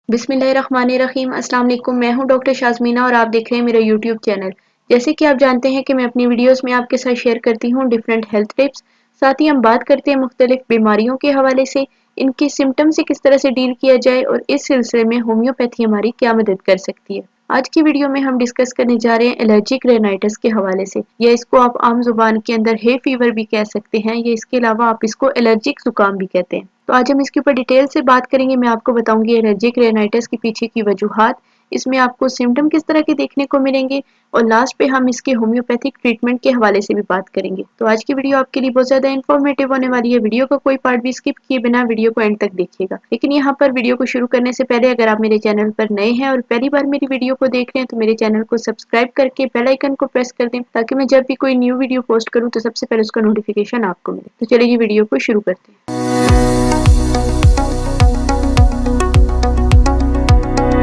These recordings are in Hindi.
बिस्मिल्लाहिर्रहमानिर्रहीम। अस्सलाम वालेकुम। मैं हूं डॉक्टर शाज़मीना और आप देख रहे हैं मेरा यूट्यूब चैनल। जैसे कि आप जानते हैं कि मैं अपनी वीडियोस में आपके साथ शेयर करती हूं डिफरेंट हेल्थ टिप्स। साथ ही हम बात करते हैं मुख्तलिफ बीमारियों के हवाले से, इनके सिम्टम से किस तरह से डील किया जाए और इस सिलसिले में होम्योपैथी हमारी क्या मदद कर सकती है। आज की वीडियो में हम डिस्कस करने जा रहे हैं एलर्जिक रेनाइटिस के हवाले से, या इसको आप आम जुबान के अंदर हे फीवर भी कह सकते हैं, या इसके अलावा आप इसको एलर्जिक जुकाम भी कहते हैं। तो आज हम इसके ऊपर डिटेल से बात करेंगे। मैं आपको बताऊंगी एलर्जिक रेनाइटिस के पीछे की वजूहात, इसमें आपको सिम्टम किस तरह के देखने को मिलेंगे, और लास्ट पे हम इसके होम्योपैथिक ट्रीटमेंट के हवाले से भी बात करेंगे। तो आज की वीडियो आपके लिए बहुत ज़्यादा इन्फॉर्मेटिव होने वाली है। वीडियो का कोई पार्ट भी स्किप किए बिना वीडियो को एंड तक देखिएगा। लेकिन यहाँ पर वीडियो को शुरू करने से पहले अगर आप मेरे चैनल पर नए हैं और पहली बार मेरी वीडियो को देख रहे हैं तो मेरे चैनल को सब्सक्राइब करके बेल आइकन को प्रेस कर दें, ताकि मैं जब भी कोई न्यू वीडियो पोस्ट करूँ तो सबसे पहले उसका नोटिफिकेशन आपको मिले। तो चलिए वीडियो को शुरू करते हैं।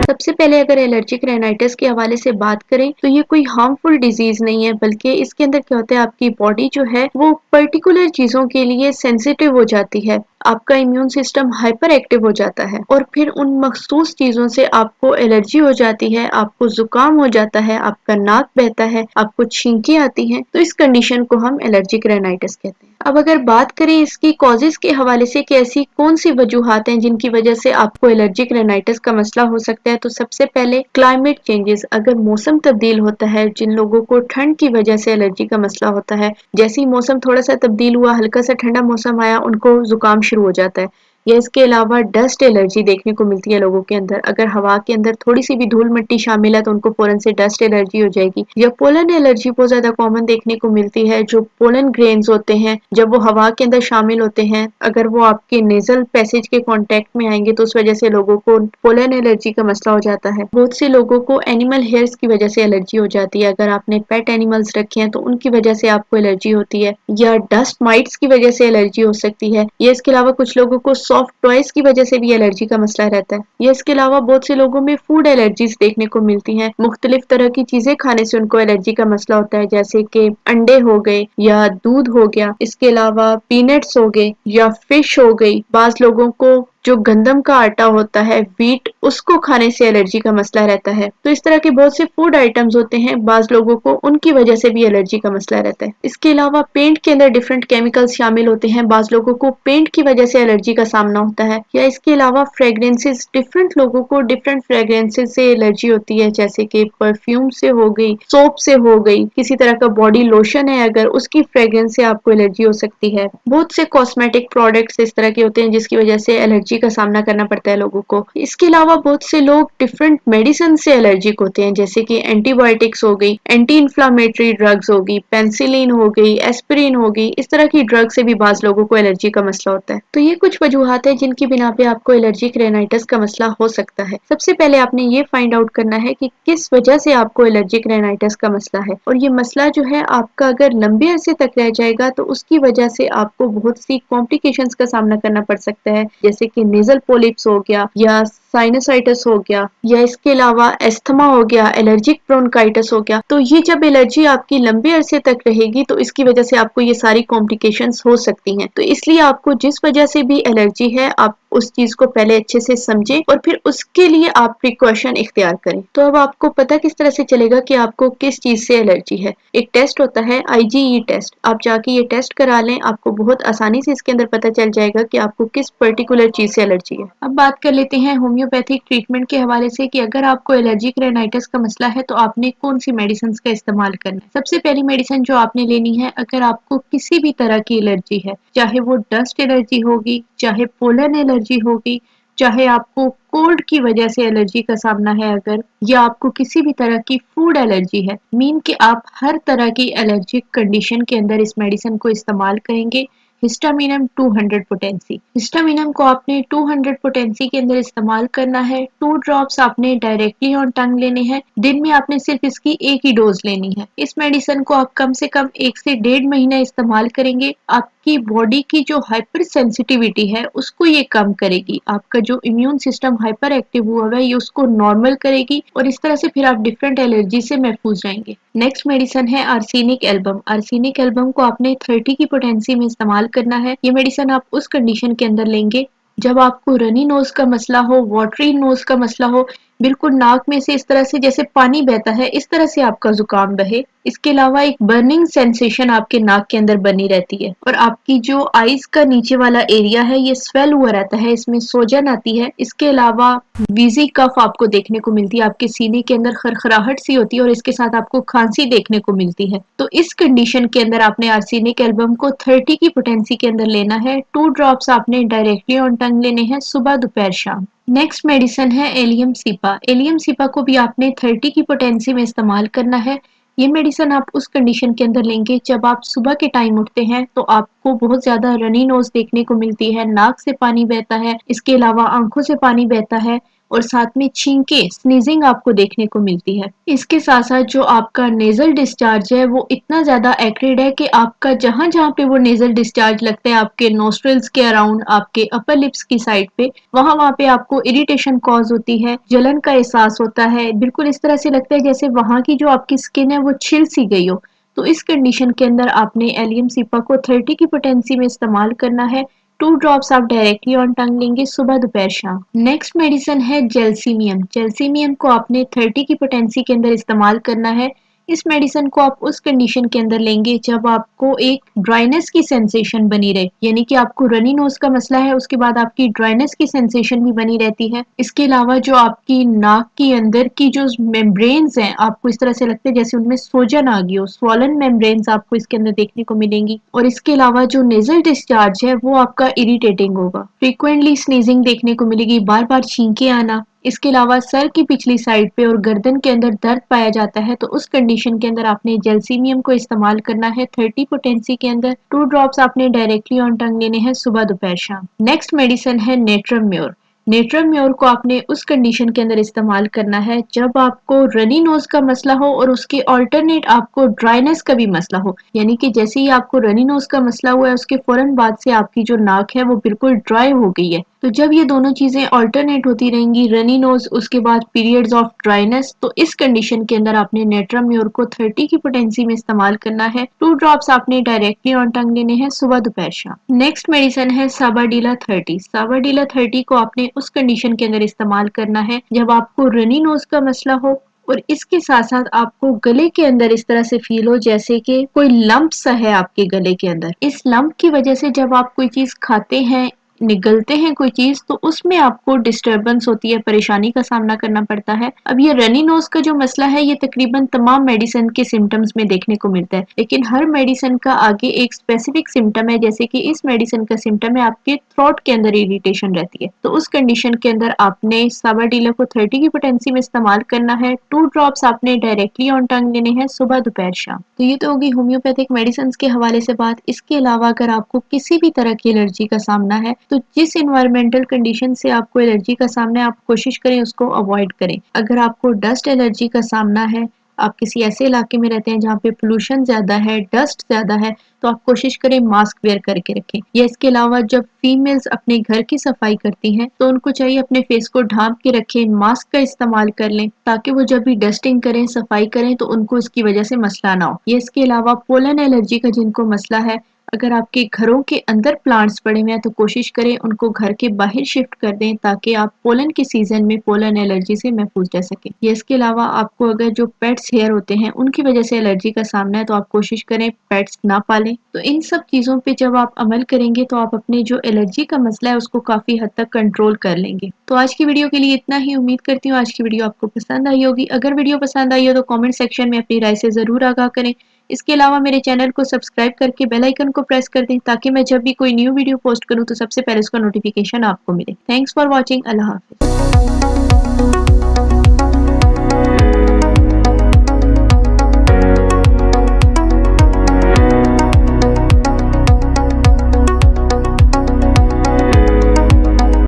सबसे पहले अगर एलर्जिक रेनाइटिस के हवाले से बात करें तो ये कोई हार्मफुल डिजीज नहीं है, बल्कि इसके अंदर क्या होता है, आपकी बॉडी जो है वो पर्टिकुलर चीजों के लिए सेंसिटिव हो जाती है। आपका इम्यून सिस्टम हाइपर एक्टिव हो जाता है और फिर उन मखसूस चीजों से आपको एलर्जी हो जाती है, आपको जुकाम हो जाता है, आपका नाक बहता है, आपको छींकें आती हैं। तो इस कंडीशन को हम एलर्जिक रेनाइटिस कहते हैं। अब अगर बात करें इसकी कॉजेज के हवाले से कि ऐसी कौन सी वजूहात हैं जिनकी वजह से आपको एलर्जिक रेनाइटिस का मसला हो सकता है, तो सबसे पहले क्लाइमेट चेंजेस। अगर मौसम तब्दील होता है, जिन लोगों को ठंड की वजह से एलर्जी का मसला होता है, जैसे ही मौसम थोड़ा सा तब्दील हुआ, हल्का सा ठंडा मौसम आया, उनको जुकाम शुरू हो जाता है। या इसके अलावा डस्ट एलर्जी देखने को मिलती है लोगों के अंदर। अगर हवा के अंदर थोड़ी सी भी धूल मिट्टी शामिल है तो उनको फौरन से डस्ट एलर्जी हो जाएगी। या पोलन एलर्जी बहुत ज्यादा कॉमन देखने को मिलती है। जो पोलन ग्रेन्स होते हैं, जब वो हवा के अंदर शामिल होते हैं, अगर वो आपके नेजल पैसेज के कांटेक्ट में आएंगे तो उस वजह से लोगों को पोलन एलर्जी का मसला हो जाता है। बहुत से लोगों को एनिमल हेयर्स की वजह से एलर्जी हो जाती है। अगर आपने पेट एनिमल्स रखे हैं तो उनकी वजह से आपको एलर्जी होती है। या डस्ट माइट्स की वजह से एलर्जी हो सकती है। या इसके अलावा कुछ लोगों को सॉफ्ट टॉयज की वजह से भी एलर्जी का मसला रहता है। या इसके अलावा बहुत से लोगों में फूड एलर्जीज देखने को मिलती हैं। मुख्तलिफ तरह की चीजें खाने से उनको एलर्जी का मसला होता है, जैसे कि अंडे हो गए या दूध हो गया। इसके अलावा पीनट्स हो गए या फिश हो गई। बाज लोगों को जो गंदम का आटा होता है, व्हीट, उसको खाने से एलर्जी का मसला रहता है। तो इस तरह के बहुत से फूड आइटम्स होते हैं, बाज लोगों को उनकी वजह से भी एलर्जी का मसला रहता है। इसके अलावा पेंट के अंदर डिफरेंट केमिकल्स शामिल होते हैं, बाज लोगों को पेंट की वजह से एलर्जी का सामना होता है। या इसके अलावा फ्रेग्रेंसेस, डिफरेंट लोगों को डिफरेंट फ्रेग्रेंसेस से एलर्जी होती है, जैसे कि परफ्यूम से हो गई, सोप से हो गई, किसी तरह का बॉडी लोशन है अगर, उसकी फ्रेग्रेंस से आपको एलर्जी हो सकती है। बहुत से कॉस्मेटिक प्रोडक्ट्स इस तरह के होते हैं जिसकी वजह से एलर्जी का सामना करना पड़ता है लोगों को। इसके अलावा बहुत से लोग डिफरेंट मेडिसिन से एलर्जिक होते हैं, जैसे कि एंटीबायोटिक्स हो गई, एंटी इंफ्लामेटरी ड्रग्स हो गई, पेंसिलिन हो गई, एस्पिरिन हो गई। इस तरह की ड्रग से भी बाज लोगों को एलर्जी का मसला होता है। तो ये कुछ वजूहात है जिनकी बिना पे आपको एलर्जिक रेनाइटिस का मसला हो सकता है। सबसे पहले आपने ये फाइंड आउट करना है कि किस वजह से आपको एलर्जिक रेनाइटिस का मसला है, और ये मसला जो है आपका अगर लंबे अरसे तक रह जाएगा तो उसकी वजह से आपको बहुत सी कॉम्प्लिकेशंस का सामना करना पड़ सकता है, जैसे कि नेजल पोलिप्स हो गया, या साइनसाइटिस हो गया, या इसके अलावा एस्थमा हो गया, एलर्जिक ब्रोंकाइटिस हो गया। तो ये जब एलर्जी आपकी लंबे अरसे तक रहेगी तो इसकी वजह से आपको ये सारी कॉम्प्लिकेशंस हो सकती हैं। तो इसलिए आपको जिस वजह से भी एलर्जी है, आप उस चीज को पहले अच्छे से समझें और फिर उसके लिए आप प्रिकॉशन इख्तियार करें। तो अब आपको पता किस तरह से चलेगा कि आपको किस चीज से एलर्जी है। एक टेस्ट होता है IgE टेस्ट, आप जाके ये टेस्ट करा लें, आपको बहुत आसानी से इसके अंदर पता चल जाएगा कि आपको किस पर्टिकुलर चीज से एलर्जी है। अब बात कर लेते हैं होम्योपैथिक ट्रीटमेंट के हवाले से कि अगर आपको एलर्जिक रेनाइटिस का मसला है तो आपने कौन सी मेडिसिन का इस्तेमाल करना है। सबसे पहली मेडिसिन जो आपने लेनी है, अगर आपको किसी भी तरह की एलर्जी है, चाहे वो डस्ट एलर्जी होगी, चाहे पोलन एलर्जी होगी, चाहे आपको कोल्ड की वजह से एलर्जी का सामना है अगर, या आपको किसी भी तरह की फूड एलर्जी है, मीन कि आप हर तरह की एलर्जिक कंडीशन के अंदर इस मेडिसिन को इस्तेमाल करेंगे। हिस्टामिनम 200 पोटेंसी, हिस्टामिनम को आपने 200 पोटेंसी के अंदर इस्तेमाल करना है। 2 ड्रॉप्स आपने डायरेक्टली ऑन टंग लेने हैं। दिन में आपने सिर्फ इसकी एक ही डोज लेनी है। इस मेडिसिन को आप कम से कम 1 से 1.5 महीना इस्तेमाल करेंगे। आपकी बॉडी की जो हाइपर सेंसिटिविटी है उसको ये कम करेगी। आपका जो इम्यून सिस्टम हाइपर एक्टिव हुआ है ये उसको नॉर्मल करेगी, और इस तरह से फिर आप डिफरेंट एलर्जी से महफूज रहेंगे। नेक्स्ट मेडिसिन है आर्सेनिक एल्बम। आर्सेनिक एल्बम को आपने 30 की पोटेंसी में इस्तेमाल करना है। ये मेडिसिन आप उस कंडीशन के अंदर लेंगे जब आपको रनी नोज का मसला हो, वाटरी नोज का मसला हो, बिल्कुल नाक में से इस तरह से जैसे पानी बहता है, इस तरह से आपका जुकाम बहे। इसके अलावा एक बर्निंग सेंसेशन आपके नाक के अंदर बनी रहती है और आपकी जो आईज का नीचे वाला एरिया है ये स्वेल हुआ रहता है, इसमें सोजन आती है। इसके अलावा वीजी कफ आपको देखने को मिलती है, आपके सीने के अंदर खरखराहट सी होती है और इसके साथ आपको खांसी देखने को मिलती है। तो इस कंडीशन के अंदर आपने आर्सेनिक एल्बम को 30 की पोटेंसी के अंदर लेना है। 2 ड्रॉप्स आपने डायरेक्टली ऑन टंग लेने हैं सुबह दोपहर शाम। नेक्स्ट मेडिसिन है एलियम सीपा। एलियम सीपा को भी आपने 30 की पोटेंसी में इस्तेमाल करना है। ये मेडिसिन आप उस कंडीशन के अंदर लेंगे जब आप सुबह के टाइम उठते हैं तो आपको बहुत ज्यादा रनी नोज देखने को मिलती है, नाक से पानी बहता है, इसके अलावा आंखों से पानी बहता है और साथ में छींके स्नीजिंग आपको देखने को मिलती है। इसके साथ साथ जो आपका नेजल डिस्चार्ज है वो इतना ज्यादा एक्रिड है कि आपका जहां जहां पे वो नेजल डिस्चार्ज लगता है, आपके नोस्ट्रल्स के अराउंड, आपके अपर लिप्स की साइड पे, वहां वहां पे आपको इरिटेशन कॉज होती है, जलन का एहसास होता है, बिल्कुल इस तरह से लगता है जैसे वहां की जो आपकी स्किन है वो छिल सी गई हो। तो इस कंडीशन के अंदर आपने एलियम सीपा को 30 की पोटेंसी में इस्तेमाल करना है। 2 ड्रॉप्स आप डायरेक्टली ऑन टंग लेंगे सुबह दोपहर शाम। नेक्स्ट मेडिसिन है जेलसीमियम। जेलसीमियम को आपने 30 की पोटेंसी के अंदर इस्तेमाल करना है। इस मेडिसिन को आप उस कंडीशन के अंदर लेंगे जब आपको एक ड्राइनेस की सेंसेशन बनी रहे, यानी कि आपको रनी नोज का मसला है, उसके बाद आपकी ड्राइनेस की सेंसेशन भी बनी रहती है। इसके अलावा जो आपकी नाक के अंदर की जो मेम्ब्रेन्स हैं, आपको इस तरह से लगता है जैसे उनमें सोजन आ गई हो, स्वॉलन मेम्ब्रेन्स आपको इसके अंदर देखने को मिलेंगी और इसके अलावा जो नेजल डिस्चार्ज है वो आपका इरिटेटिंग होगा, फ्रीक्वेंटली स्नीजिंग देखने को मिलेगी, बार बार छींके आना। इसके अलावा सर की पिछली साइड पे और गर्दन के अंदर दर्द पाया जाता है। तो उस कंडीशन के अंदर आपने जेलसीमियम को इस्तेमाल करना है 30 पोटेंसी के अंदर। 2 ड्रॉप्स आपने डायरेक्टली ऑन टंग लेने हैं सुबह दोपहर शाम। नेक्स्ट मेडिसिन है नेट्रम म्योर। नेट्रम म्योर को आपने उस कंडीशन के अंदर इस्तेमाल करना है जब आपको रनी नोज का मसला हो और उसके ऑल्टरनेट आपको ड्राइनेस का भी मसला हो, यानी कि जैसे ही आपको रनी नोज का मसला हुआ है उसके फौरन बाद से आपकी जो नाक है वो बिल्कुल ड्राई हो गई है। तो जब ये दोनों चीजें ऑल्टरनेट होती रहेंगी, रनी नोज उसके बाद पीरियड्स ऑफ ड्राइनेस, तो इस कंडीशन के अंदर आपने नेट्रम म्योर को 30 की पोटेंसी में इस्तेमाल करना है। 2 ड्रॉप्स आपने डायरेक्टली ऑन टंग लेने हैं सुबह दोपहर शाम। नेक्स्ट मेडिसिन है साबाडीला 30। साबाडीला 30 को आपने उस कंडीशन के अंदर इस्तेमाल करना है जब आपको रनी नोज का मसला हो और इसके साथ साथ आपको गले के अंदर इस तरह से फील हो जैसे कि कोई लंप सा है आपके गले के अंदर। इस लंप की वजह से जब आप कोई चीज खाते हैं, निगलते हैं कोई चीज, तो उसमें आपको डिस्टरबेंस होती है, परेशानी का सामना करना पड़ता है। अब ये रनी नोज का जो मसला है ये तकरीबन तमाम मेडिसिन के सिम्टम्स में देखने को मिलता है, लेकिन हर मेडिसिन का आगे एक स्पेसिफिक सिम्टम है। जैसे कि इस मेडिसिन का सिम्टम है आपके थ्रोट के अंदर इरिटेशन रहती है, तो उस कंडीशन के अंदर आपने साबाडीला को 30 की पोटेंसी में इस्तेमाल करना है। 2 ड्रॉप्स आपने डायरेक्टली ऑन टंग लेने हैं सुबह दोपहर शाम। तो ये तो होगी होम्योपैथिक मेडिसिन के हवाले से बात। इसके अलावा अगर आपको किसी भी तरह की एलर्जी का सामना है तो जिस इन्वायरमेंटल कंडीशन से आपको एलर्जी का सामना है आप कोशिश करें उसको अवॉइड करें। अगर आपको डस्ट एलर्जी का सामना है, आप किसी ऐसे इलाके में रहते हैं जहाँ पे पोल्यूशन ज्यादा है, डस्ट ज्यादा है, तो आप कोशिश करें मास्क वेयर करके रखें। या इसके अलावा जब फीमेल्स अपने घर की सफाई करती हैं तो उनको चाहिए अपने फेस को ढांप के रखें, मास्क का इस्तेमाल कर लें ताकि वो जब भी डस्टिंग करें, सफाई करें तो उनको इसकी वजह से मसला ना हो। ये इसके अलावा पोलन एलर्जी का जिनको मसला है, अगर आपके घरों के अंदर प्लांट्स पड़े हुए हैं तो कोशिश करें उनको घर के बाहर शिफ्ट कर दें ताकि आप पोलन के सीजन में पोलन एलर्जी से महफूज रह सकें। या इसके अलावा आपको अगर जो पेट्स हेयर होते हैं उनकी वजह से एलर्जी का सामना है तो आप कोशिश करें पेट्स ना पालें। तो इन सब चीजों पे जब आप अमल करेंगे तो आप अपने जो एलर्जी का मसला है उसको काफी हद तक कंट्रोल कर लेंगे। तो आज की वीडियो के लिए इतना ही। उम्मीद करती हूँ आज की वीडियो आपको पसंद आई होगी। अगर वीडियो पसंद आई हो तो कमेंट सेक्शन में अपनी राय से जरूर आगाह करें। इसके अलावा मेरे चैनल को सब्सक्राइब करके बेल आइकन को प्रेस कर दें ताकि मैं जब भी कोई न्यू वीडियो पोस्ट करूं तो सबसे पहले उसका नोटिफिकेशन आपको मिले। Thanks for watching. Allah Hafiz.